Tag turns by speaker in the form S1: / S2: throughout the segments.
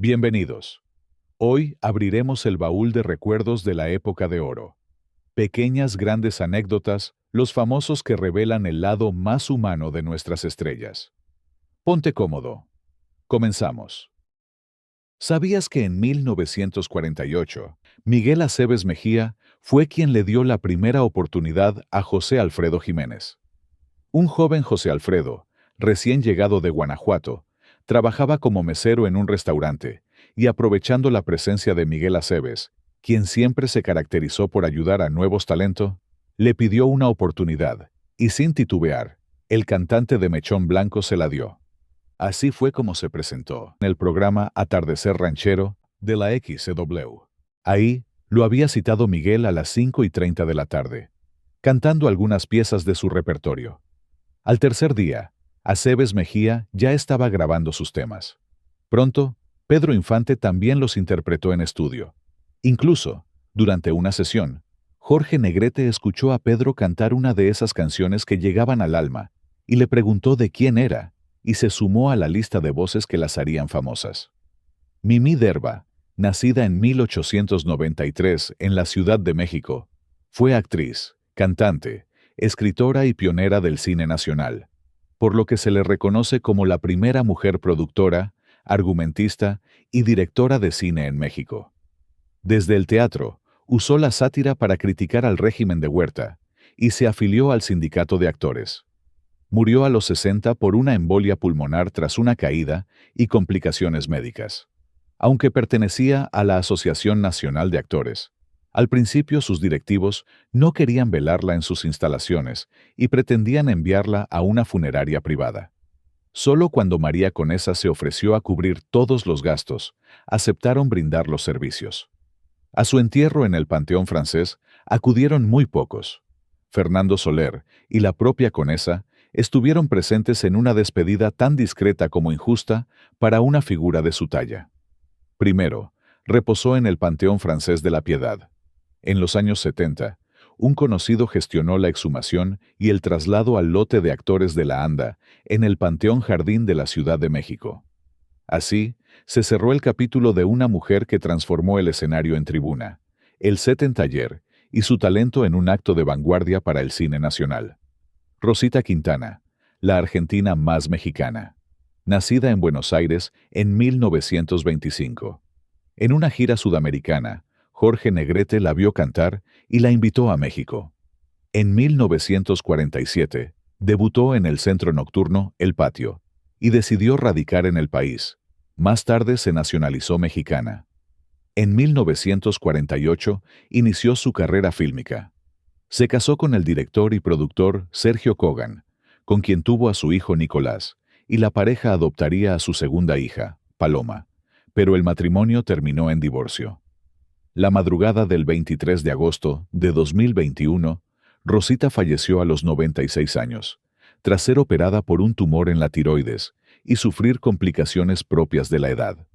S1: Bienvenidos. Hoy abriremos el baúl de recuerdos de la época de oro. Pequeñas grandes anécdotas, los famosos que revelan el lado más humano de nuestras estrellas. Ponte cómodo. Comenzamos. ¿Sabías que en 1948, Miguel Aceves Mejía fue quien le dio la primera oportunidad a José Alfredo Jiménez? Un joven José Alfredo, recién llegado de Guanajuato, trabajaba como mesero en un restaurante y aprovechando la presencia de Miguel Aceves, quien siempre se caracterizó por ayudar a nuevos talentos, le pidió una oportunidad y sin titubear, el cantante de Mechón Blanco se la dio. Así fue como se presentó en el programa Atardecer Ranchero de la XCW. Ahí lo había citado Miguel a las 5:30 de la tarde, cantando algunas piezas de su repertorio. Al tercer día, Aceves Mejía ya estaba grabando sus temas. Pronto, Pedro Infante también los interpretó en estudio. Incluso, durante una sesión, Jorge Negrete escuchó a Pedro cantar una de esas canciones que llegaban al alma y le preguntó de quién era, y se sumó a la lista de voces que las harían famosas. Mimí Derba, nacida en 1893 en la Ciudad de México, fue actriz, cantante, escritora y pionera del cine nacional, por lo que se le reconoce como la primera mujer productora, argumentista y directora de cine en México. Desde el teatro, usó la sátira para criticar al régimen de Huerta y se afilió al sindicato de actores. Murió a los 60 por una embolia pulmonar tras una caída y complicaciones médicas. Aunque pertenecía a la Asociación Nacional de Actores, al principio sus directivos no querían velarla en sus instalaciones y pretendían enviarla a una funeraria privada. Solo cuando María Conesa se ofreció a cubrir todos los gastos, aceptaron brindar los servicios. A su entierro en el Panteón Francés acudieron muy pocos. Fernando Soler y la propia Conesa estuvieron presentes en una despedida tan discreta como injusta para una figura de su talla. Primero, reposó en el Panteón Francés de la Piedad. En los años 70, un conocido gestionó la exhumación y el traslado al lote de actores de la ANDA en el Panteón Jardín de la Ciudad de México. Así, se cerró el capítulo de una mujer que transformó el escenario en tribuna, el set en taller y su talento en un acto de vanguardia para el cine nacional. Rosita Quintana, la argentina más mexicana. Nacida en Buenos Aires en 1925. En una gira sudamericana, Jorge Negrete la vio cantar y la invitó a México. En 1947, debutó en el centro nocturno El Patio y decidió radicar en el país. Más tarde se nacionalizó mexicana. En 1948 inició su carrera fílmica. Se casó con el director y productor Sergio Kogan, con quien tuvo a su hijo Nicolás, y la pareja adoptaría a su segunda hija, Paloma, pero el matrimonio terminó en divorcio. La madrugada del 23 de agosto de 2021, Rosita falleció a los 96 años, tras ser operada por un tumor en la tiroides y sufrir complicaciones propias de la edad.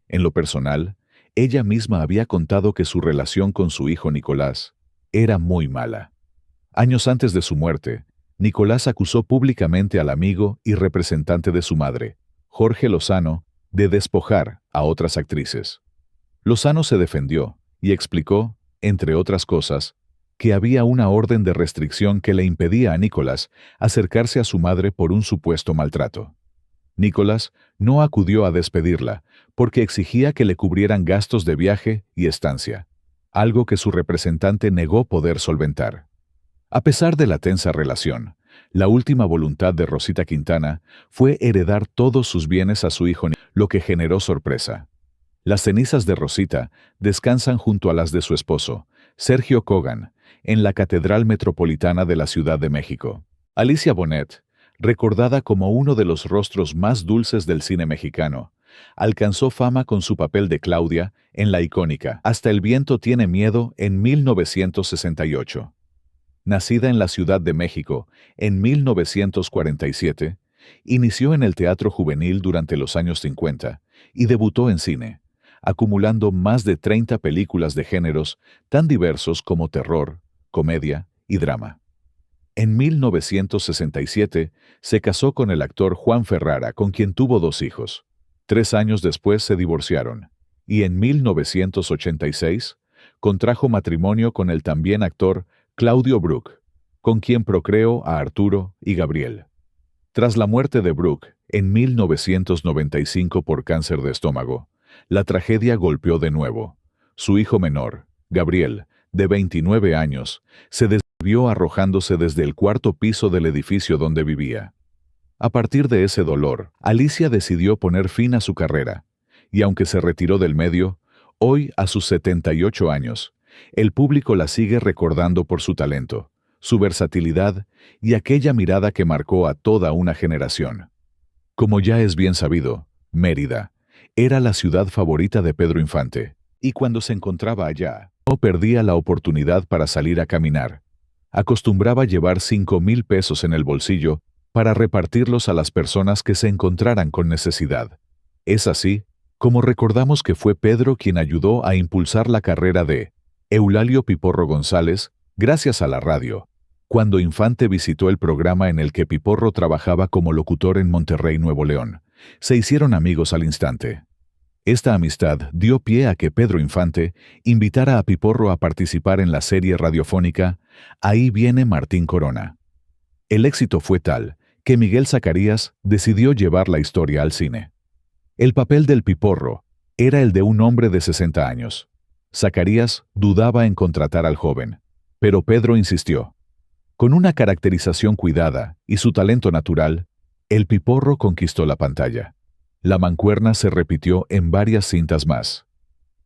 S1: En lo personal, ella misma había contado que su relación con su hijo Nicolás era muy mala. Años antes de su muerte, Nicolás acusó públicamente al amigo y representante de su madre, Jorge Lozano, de despojar a otras actrices. Lozano se defendió y explicó, entre otras cosas, que había una orden de restricción que le impedía a Nicolás acercarse a su madre por un supuesto maltrato. Nicolás no acudió a despedirla porque exigía que le cubrieran gastos de viaje y estancia, algo que su representante negó poder solventar. A pesar de la tensa relación, la última voluntad de Rosita Quintana fue heredar todos sus bienes a su hijo, lo que generó sorpresa. Las cenizas de Rosita descansan junto a las de su esposo, Sergio Kogan, en la Catedral Metropolitana de la Ciudad de México. Alicia Bonet, recordada como uno de los rostros más dulces del cine mexicano, alcanzó fama con su papel de Claudia en la icónica Hasta el viento tiene miedo en 1968. Nacida en la Ciudad de México en 1947, inició en el teatro juvenil durante los años 50 y debutó en cine, acumulando más de 30 películas de géneros tan diversos como terror, comedia y drama. En 1967 se casó con el actor Juan Ferrara, con quien tuvo 2 hijos. 3 años después se divorciaron, y en 1986 contrajo matrimonio con el también actor Claudio Brook, con quien procreó a Arturo y Gabriel. Tras la muerte de Brook en 1995 por cáncer de estómago, la tragedia golpeó de nuevo. Su hijo menor, Gabriel, de 29 años, se desvivió arrojándose desde el cuarto piso del edificio donde vivía. A partir de ese dolor, Alicia decidió poner fin a su carrera, y aunque se retiró del medio, hoy, a sus 78 años, el público la sigue recordando por su talento, su versatilidad y aquella mirada que marcó a toda una generación. Como ya es bien sabido, Mérida era la ciudad favorita de Pedro Infante, y cuando se encontraba allá, no perdía la oportunidad para salir a caminar. Acostumbraba llevar 5,000 pesos en el bolsillo para repartirlos a las personas que se encontraran con necesidad. Es así como recordamos que fue Pedro quien ayudó a impulsar la carrera de Eulalio Piporro González gracias a la radio, cuando Infante visitó el programa en el que Piporro trabajaba como locutor en Monterrey, Nuevo León. Se hicieron amigos al instante. Esta amistad dio pie a que Pedro Infante invitara a Piporro a participar en la serie radiofónica Ahí viene Martín Corona. El éxito fue tal que Miguel Zacarías decidió llevar la historia al cine. El papel del Piporro era el de un hombre de 60 años. Zacarías dudaba en contratar al joven, pero Pedro insistió. Con una caracterización cuidada y su talento natural, el Piporro conquistó la pantalla. La mancuerna se repitió en varias cintas más.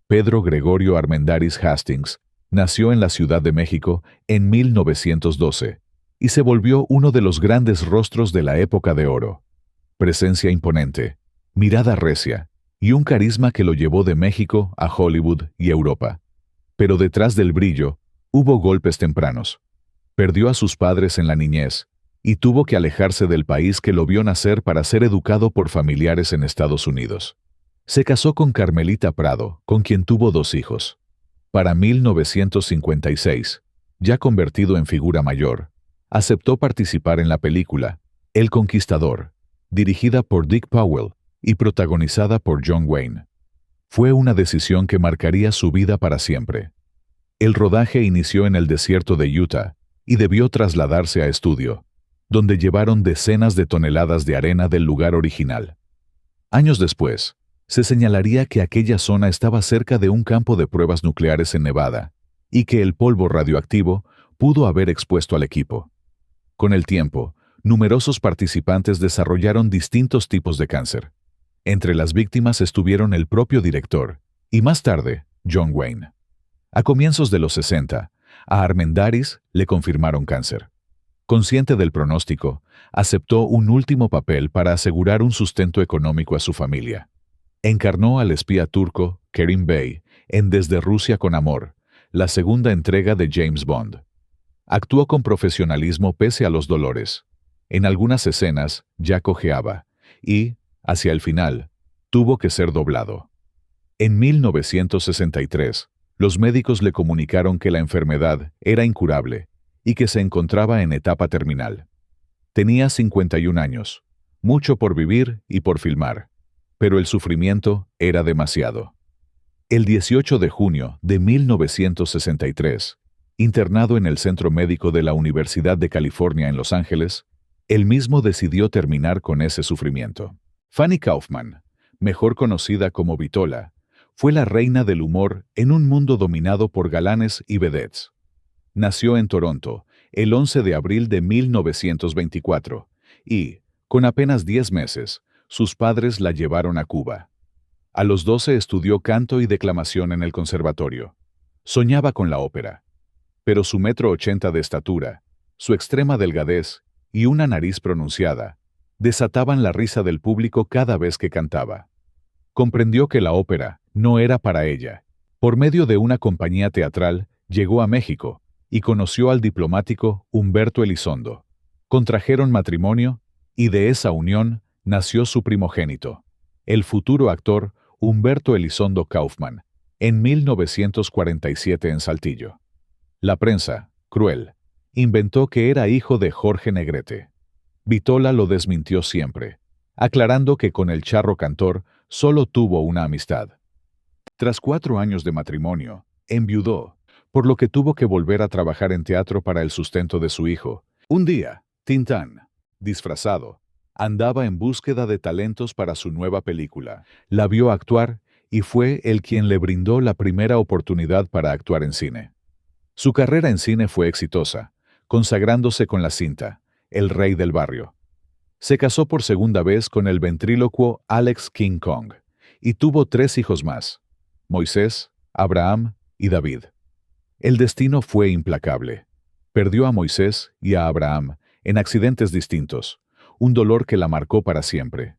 S1: Pedro Gregorio Armendáriz Hastings nació en la Ciudad de México en 1912 y se volvió uno de los grandes rostros de la época de oro. Presencia imponente, mirada recia y un carisma que lo llevó de México a Hollywood y Europa. Pero detrás del brillo hubo golpes tempranos. Perdió a sus padres en la niñez y tuvo que alejarse del país que lo vio nacer para ser educado por familiares en Estados Unidos. Se casó con Carmelita Prado, con quien tuvo 2 hijos. Para 1956, ya convertido en figura mayor, aceptó participar en la película El Conquistador, dirigida por Dick Powell y protagonizada por John Wayne. Fue una decisión que marcaría su vida para siempre. El rodaje inició en el desierto de Utah y debió trasladarse a estudio, donde llevaron decenas de toneladas de arena del lugar original. Años después, se señalaría que aquella zona estaba cerca de un campo de pruebas nucleares en Nevada y que el polvo radioactivo pudo haber expuesto al equipo. Con el tiempo, numerosos participantes desarrollaron distintos tipos de cáncer. Entre las víctimas estuvieron el propio director y más tarde, John Wayne. A comienzos de los 60, a Armendáriz le confirmaron cáncer. Consciente del pronóstico, aceptó un último papel para asegurar un sustento económico a su familia. Encarnó al espía turco Kerim Bey en Desde Rusia con Amor, la segunda entrega de James Bond. Actuó con profesionalismo pese a los dolores. En algunas escenas ya cojeaba y, hacia el final, tuvo que ser doblado. En 1963, los médicos le comunicaron que la enfermedad era incurable y que se encontraba en etapa terminal. Tenía 51 años, mucho por vivir y por filmar, pero el sufrimiento era demasiado. El 18 de junio de 1963, internado en el Centro Médico de la Universidad de California en Los Ángeles, él mismo decidió terminar con ese sufrimiento. Fanny Kaufman, mejor conocida como Vitola, fue la reina del humor en un mundo dominado por galanes y vedettes. Nació en Toronto el 11 de abril de 1924 y, con apenas 10 meses, sus padres la llevaron a Cuba. A los 12 estudió canto y declamación en el conservatorio. Soñaba con la ópera. Pero su 1,80 m de estatura, su extrema delgadez y una nariz pronunciada desataban la risa del público cada vez que cantaba. Comprendió que la ópera no era para ella. Por medio de una compañía teatral, llegó a México y conoció al diplomático Humberto Elizondo. Contrajeron matrimonio y de esa unión nació su primogénito, el futuro actor Humberto Elizondo Kaufman, en 1947 en Saltillo. La prensa, cruel, inventó que era hijo de Jorge Negrete. Vitola lo desmintió siempre, aclarando que con el charro cantor solo tuvo una amistad. Tras 4 años de matrimonio, enviudó, por lo que tuvo que volver a trabajar en teatro para el sustento de su hijo. Un día, Tintán, disfrazado, andaba en búsqueda de talentos para su nueva película. La vio actuar y fue él quien le brindó la primera oportunidad para actuar en cine. Su carrera en cine fue exitosa, consagrándose con la cinta El Rey del Barrio. Se casó por segunda vez con el ventrílocuo Alex King Kong y tuvo 3 hijos más: Moisés, Abraham y David. El destino fue implacable. Perdió a Moisés y a Abraham en accidentes distintos, un dolor que la marcó para siempre.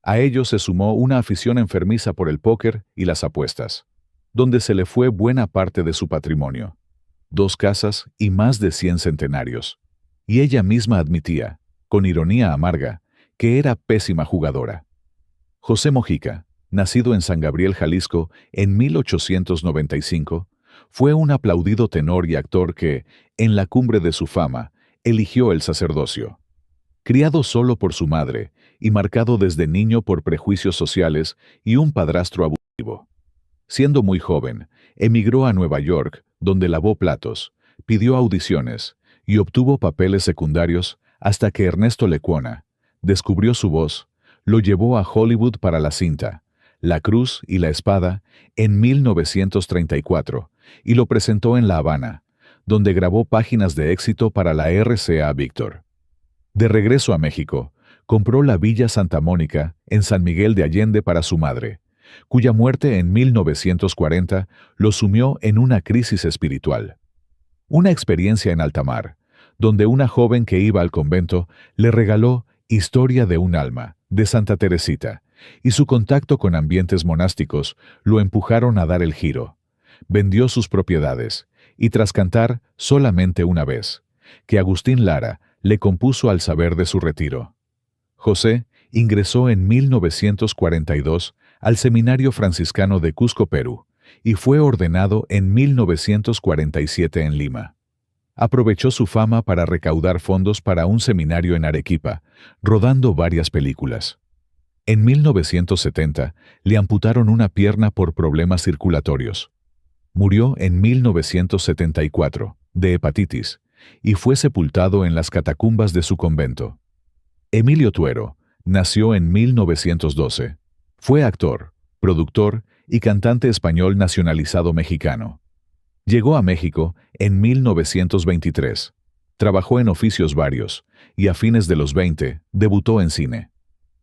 S1: A ello se sumó una afición enfermiza por el póker y las apuestas, donde se le fue buena parte de su patrimonio: 2 casas y más de 100 centenarios. Y ella misma admitía, con ironía amarga, que era pésima jugadora. José Mojica, nacido en San Gabriel, Jalisco, en 1895, fue un aplaudido tenor y actor que, en la cumbre de su fama, eligió el sacerdocio. Criado solo por su madre y marcado desde niño por prejuicios sociales y un padrastro abusivo. Siendo muy joven, emigró a Nueva York, donde lavó platos, pidió audiciones y obtuvo papeles secundarios hasta que Ernesto Lecuona descubrió su voz, lo llevó a Hollywood para la cinta La Cruz y la Espada en 1934 y lo presentó en La Habana, donde grabó páginas de éxito para la RCA Víctor. De regreso a México, compró la Villa Santa Mónica en San Miguel de Allende para su madre, cuya muerte en 1940 lo sumió en una crisis espiritual. Una experiencia en alta mar, donde una joven que iba al convento le regaló Historia de un alma, de Santa Teresita, y su contacto con ambientes monásticos lo empujaron a dar el giro. Vendió sus propiedades, y tras cantar Solamente una vez, que Agustín Lara le compuso al saber de su retiro. José ingresó en 1942 al Seminario Franciscano de Cusco, Perú, y fue ordenado en 1947 en Lima. Aprovechó su fama para recaudar fondos para un seminario en Arequipa, rodando varias películas. En 1970 le amputaron una pierna por problemas circulatorios. Murió en 1974, de hepatitis, y fue sepultado en las catacumbas de su convento. Emilio Tuero nació en 1912. Fue actor, productor y cantante español nacionalizado mexicano. Llegó a México en 1923. Trabajó en oficios varios y a fines de los 20 debutó en cine.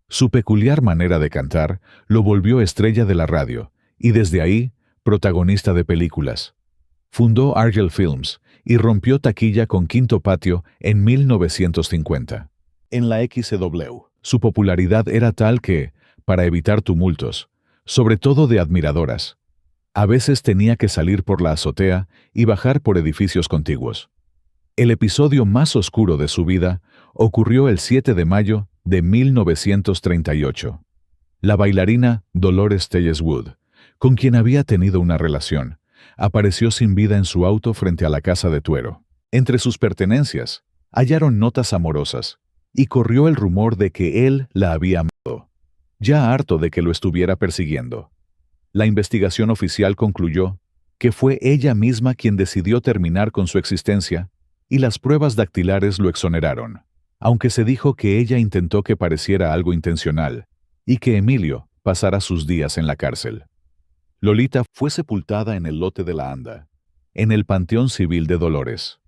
S1: Su peculiar manera de cantar lo volvió estrella de la radio y desde ahí protagonista de películas. Fundó Argel Films y rompió taquilla con Quinto Patio en 1950. En la XW, su popularidad era tal que, para evitar tumultos, sobre todo de admiradoras, a veces tenía que salir por la azotea y bajar por edificios contiguos. El episodio más oscuro de su vida ocurrió el 7 de mayo de 1938. La bailarina Dolores Telles Wood, con quien había tenido una relación, apareció sin vida en su auto frente a la casa de Tuero. Entre sus pertenencias, hallaron notas amorosas, y corrió el rumor de que él la había matado, ya harto de que lo estuviera persiguiendo. La investigación oficial concluyó que fue ella misma quien decidió terminar con su existencia, y las pruebas dactilares lo exoneraron, aunque se dijo que ella intentó que pareciera algo intencional, y que Emilio pasara sus días en la cárcel. Lolita fue sepultada en el lote de la Anda, en el Panteón Civil de Dolores.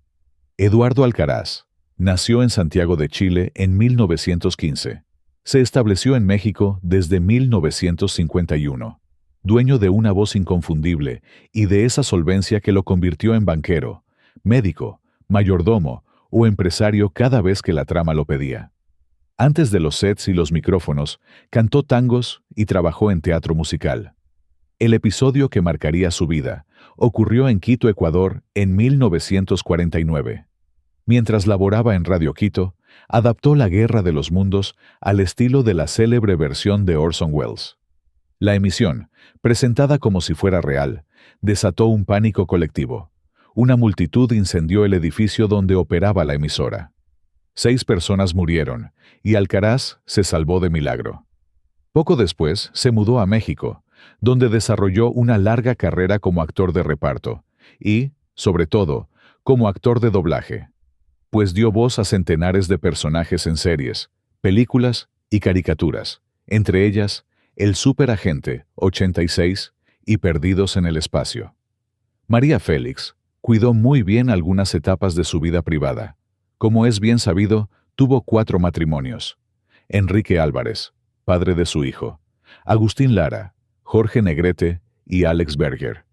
S1: Eduardo Alcaraz nació en Santiago de Chile en 1915. Se estableció en México desde 1951. Dueño de una voz inconfundible y de esa solvencia que lo convirtió en banquero, médico, mayordomo o empresario cada vez que la trama lo pedía. Antes de los sets y los micrófonos, cantó tangos y trabajó en teatro musical. El episodio que marcaría su vida ocurrió en Quito, Ecuador, en 1949. Mientras laboraba en Radio Quito, adaptó La Guerra de los Mundos al estilo de la célebre versión de Orson Welles. La emisión, presentada como si fuera real, desató un pánico colectivo. Una multitud incendió el edificio donde operaba la emisora. 6 personas murieron, y Alcaraz se salvó de milagro. Poco después se mudó a México, donde desarrolló una larga carrera como actor de reparto y, sobre todo, como actor de doblaje, pues dio voz a centenares de personajes en series, películas y caricaturas, entre ellas El Superagente 86 y Perdidos en el Espacio. María Félix cuidó muy bien algunas etapas de su vida privada. Como es bien sabido, tuvo 4 matrimonios. Enrique Álvarez, padre de su hijo, Agustín Lara, Jorge Negrete y Alex Berger.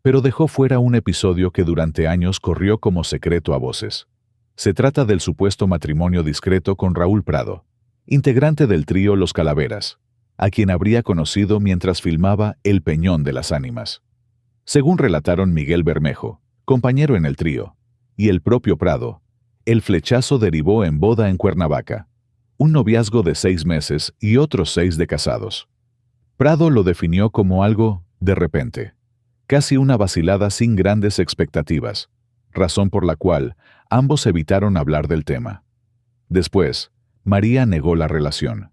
S1: Pero dejó fuera un episodio que durante años corrió como secreto a voces. Se trata del supuesto matrimonio discreto con Raúl Prado, integrante del trío Los Calaveras, a quien habría conocido mientras filmaba El Peñón de las Ánimas. Según relataron Miguel Bermejo, compañero en el trío, y el propio Prado, el flechazo derivó en boda en Cuernavaca, un noviazgo de 6 meses y otros 6 de casados. Prado lo definió como algo de repente, casi una vacilada sin grandes expectativas, razón por la cual ambos evitaron hablar del tema. Después, María negó la relación.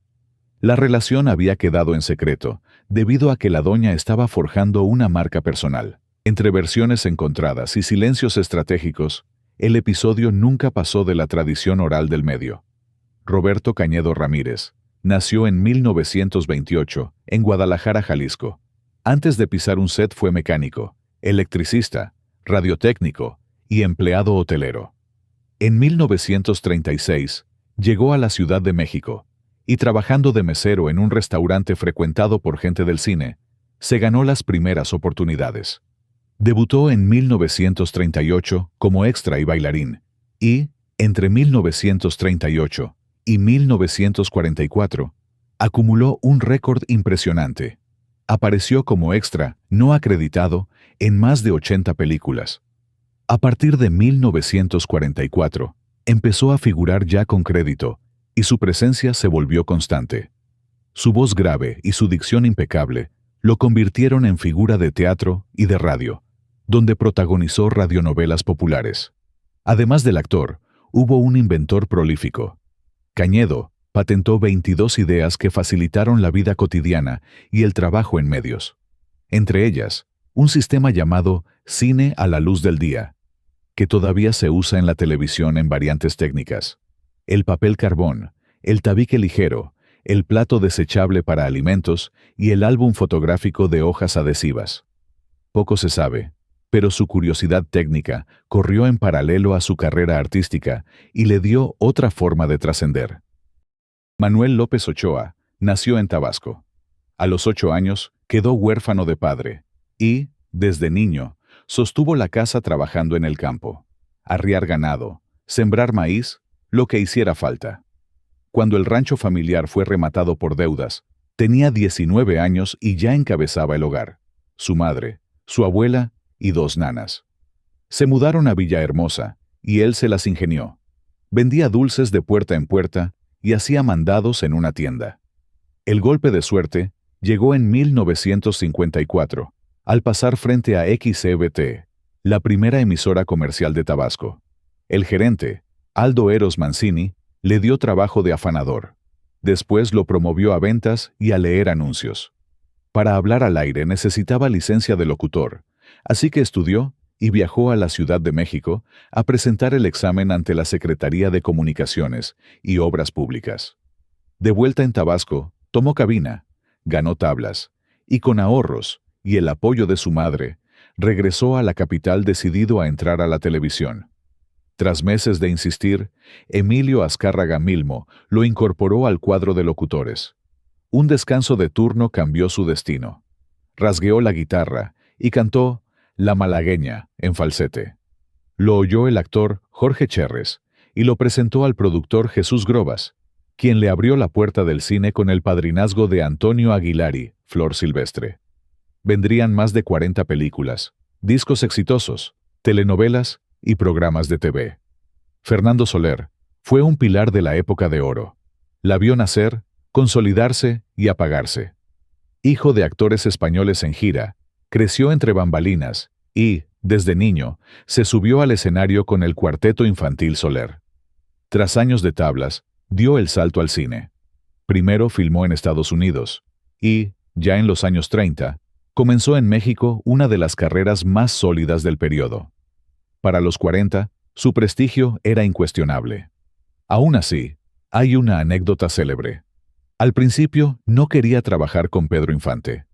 S1: La relación había quedado en secreto, debido a que la doña estaba forjando una marca personal. Entre versiones encontradas y silencios estratégicos, el episodio nunca pasó de la tradición oral del medio. Roberto Cañedo Ramírez nació en 1928 en Guadalajara, Jalisco. Antes de pisar un set fue mecánico, electricista, radiotécnico y empleado hotelero. En 1936 llegó a la Ciudad de México y trabajando de mesero en un restaurante frecuentado por gente del cine, se ganó las primeras oportunidades. Debutó en 1938 como extra y bailarín y, entre 1938 y 1944, acumuló un récord impresionante. Apareció como extra, no acreditado, en más de 80 películas. A partir de 1944, empezó a figurar ya con crédito, y su presencia se volvió constante. Su voz grave y su dicción impecable lo convirtieron en figura de teatro y de radio, donde protagonizó radionovelas populares. Además del actor, hubo un inventor prolífico. Cañedo patentó 22 ideas que facilitaron la vida cotidiana y el trabajo en medios. Entre ellas, un sistema llamado Cine a la Luz del Día, que todavía se usa en la televisión en variantes técnicas. El papel carbón, el tabique ligero, el plato desechable para alimentos y el álbum fotográfico de hojas adhesivas. Poco se sabe, pero su curiosidad técnica corrió en paralelo a su carrera artística y le dio otra forma de trascender. Manuel López Ochoa nació en Tabasco. A los 8 años quedó huérfano de padre y, desde niño, sostuvo la casa trabajando en el campo, arriar ganado, sembrar maíz, lo que hiciera falta. Cuando el rancho familiar fue rematado por deudas, tenía 19 años y ya encabezaba el hogar, su madre, su abuela y 2 nanas. Se mudaron a Villahermosa y él se las ingenió. Vendía dulces de puerta en puerta y hacía mandados en una tienda. El golpe de suerte llegó en 1954, al pasar frente a XCBT, la primera emisora comercial de Tabasco. El gerente, Aldo Eros Mancini, le dio trabajo de afanador. Después lo promovió a ventas y a leer anuncios. Para hablar al aire necesitaba licencia de locutor, así que estudió y viajó a la Ciudad de México a presentar el examen ante la Secretaría de Comunicaciones y Obras Públicas. De vuelta en Tabasco, tomó cabina, ganó tablas, y con ahorros y el apoyo de su madre, regresó a la capital decidido a entrar a la televisión. Tras meses de insistir, Emilio Azcárraga Milmo lo incorporó al cuadro de locutores. Un descanso de turno cambió su destino. Rasgueó la guitarra y cantó La Malagueña en falsete. Lo oyó el actor Jorge Cherres y lo presentó al productor Jesús Grobas, quien le abrió la puerta del cine con el padrinazgo de Antonio Aguilar y Flor Silvestre. Vendrían más de 40 películas, discos exitosos, telenovelas y programas de TV. Fernando Soler fue un pilar de la época de oro. La vio nacer, consolidarse y apagarse. Hijo de actores españoles en gira, creció entre bambalinas y, desde niño, se subió al escenario con el Cuarteto Infantil Soler. Tras años de tablas, dio el salto al cine. Primero filmó en Estados Unidos, Y, ya en los años 30, comenzó en México una de las carreras más sólidas del periodo. Para los 40, su prestigio era incuestionable. Aún así, hay una anécdota célebre. Al principio no quería trabajar con Pedro Infante.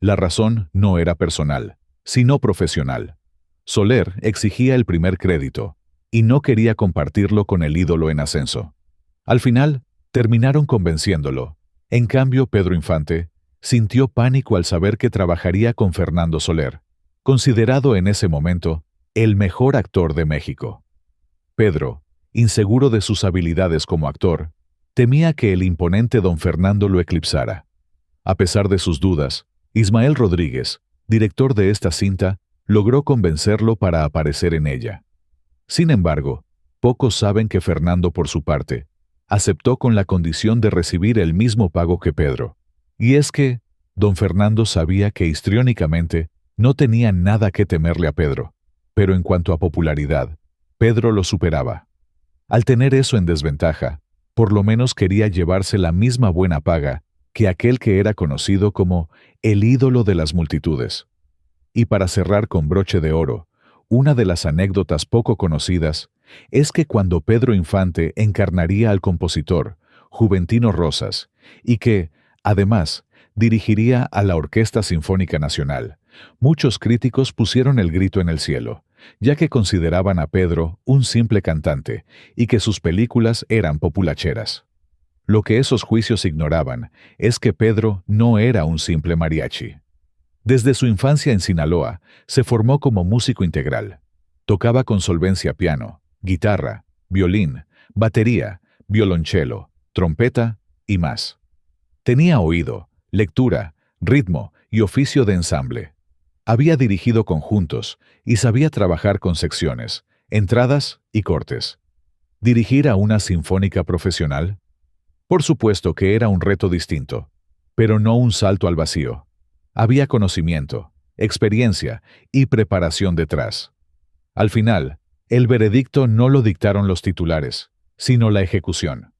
S1: La razón no era personal, sino profesional. Soler exigía el primer crédito y no quería compartirlo con el ídolo en ascenso. Al final, terminaron convenciéndolo. En cambio, Pedro Infante sintió pánico al saber que trabajaría con Fernando Soler, considerado en ese momento el mejor actor de México. Pedro, inseguro de sus habilidades como actor, temía que el imponente don Fernando lo eclipsara. A pesar de sus dudas, Ismael Rodríguez, director de esta cinta, logró convencerlo para aparecer en ella. Sin embargo, pocos saben que Fernando, por su parte, aceptó con la condición de recibir el mismo pago que Pedro. Y es que, don Fernando sabía que histriónicamente no tenía nada que temerle a Pedro, pero en cuanto a popularidad, Pedro lo superaba. Al tener eso en desventaja, por lo menos quería llevarse la misma buena paga que aquel que era conocido como el ídolo de las multitudes. Y para cerrar con broche de oro, una de las anécdotas poco conocidas es que cuando Pedro Infante encarnaría al compositor Juventino Rosas y que, además, dirigiría a la Orquesta Sinfónica Nacional, muchos críticos pusieron el grito en el cielo, ya que consideraban a Pedro un simple cantante y que sus películas eran populacheras. Lo que esos juicios ignoraban es que Pedro no era un simple mariachi. Desde su infancia en Sinaloa, se formó como músico integral. Tocaba con solvencia piano, guitarra, violín, batería, violonchelo, trompeta y más. Tenía oído, lectura, ritmo y oficio de ensamble. Había dirigido conjuntos y sabía trabajar con secciones, entradas y cortes. ¿Dirigir a una sinfónica profesional? Por supuesto que era un reto distinto, pero no un salto al vacío. Había conocimiento, experiencia y preparación detrás. Al final, el veredicto no lo dictaron los titulares, sino la ejecución.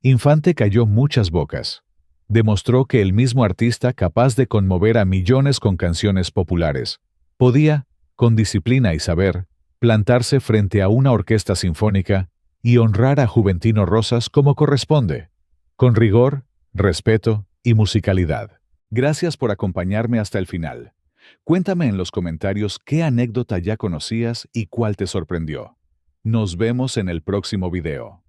S1: Infante calló muchas bocas. Demostró que el mismo artista capaz de conmover a millones con canciones populares podía, con disciplina y saber, plantarse frente a una orquesta sinfónica y honrar a Juventino Rosas como corresponde, con rigor, respeto y musicalidad. Gracias por acompañarme hasta el final. Cuéntame en los comentarios qué anécdota ya conocías y cuál te sorprendió. Nos vemos en el próximo video.